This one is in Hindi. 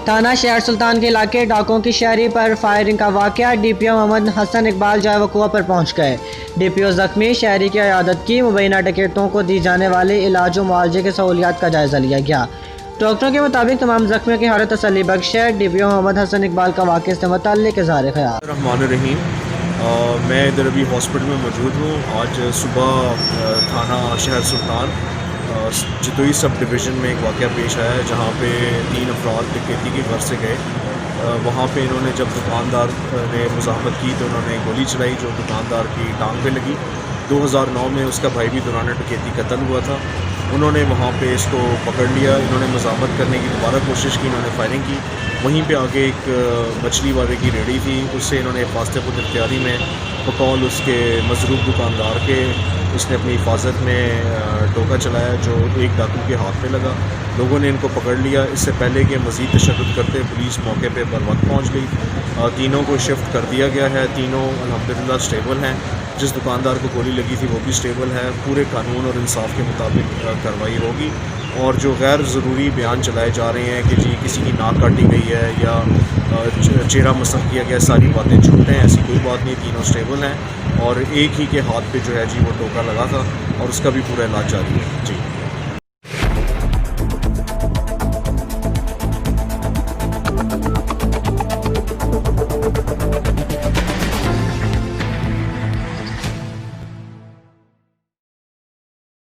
थाना शहर सुल्तान के इलाके डाकों की शहरी पर फायरिंग का वाक़या। DPO मोहम्मद हसन इकबाल जाए वक़ुआ पर पहुँच गए। DPO ज़ख्मी शहरी की इयादत की। मुबैना डकैतों को दी जाने वाले इलाज व मुआवजे की सहूलियात का जायज़ा लिया गया। डॉक्टरों के मुताबिक तमाम ज़ख्मियों की हालत तसल्ली बख्श है। DPO मोहम्मद हसन इकबाल का वाक़े से मुताल्लिक़ इज़हार ख़याल। मैं इधर अभी हॉस्पिटल में मौजूद हूँ। आज सुबह थाना शहर सुल्तान जतोई सब डिवीज़न में एक वाक़या पेश आया है, जहाँ पे 3 अफराद डकैती के घर से गए। वहाँ पे इन्होंने जब दुकानदार ने मुज़ाहमत की तो उन्होंने गोली चलाई जो दुकानदार की टांग पे लगी। 2009 में उसका भाई भी दौरान डकैती कत्ल हुआ था। उन्होंने वहाँ पे इसको पकड़ लिया। इन्होंने मुज़ाहमत करने की दोबारा कोशिश की, इन्होंने फायरिंग की। वहीं पे आगे एक मछली वाले की रेहड़ी थी, उससे इन्होंने हिफाजत खुद इख्तियारी में बकौल उसके मज़रूब दुकानदार के उसने अपनी हिफाजत में टोका चलाया जो एक डाकू के हाथ में लगा। लोगों ने इनको पकड़ लिया। इससे पहले कि मज़ीद तशद्दुद करते पुलिस मौके पे बर वक्त पहुँच गई। तीनों को शिफ्ट कर दिया गया है। तीनों अल्हम्दुलिल्लाह स्टेबल हैं। जिस दुकानदार को गोली लगी थी वो भी स्टेबल है। पूरे कानून और इंसाफ के मुताबिक कार्रवाई होगी। और जो गैर ज़रूरी बयान चलाए जा रहे हैं कि जी किसी की नाक काटी गई है या चेहरा मसख किया गया, सारी बातें झूठ हैं। ऐसी कोई बात नहीं, तीनों स्टेबल हैं। और एक ही के हाथ पे जो है जी वो टोका लगा था और उसका भी पूरा इलाज जारी है जी।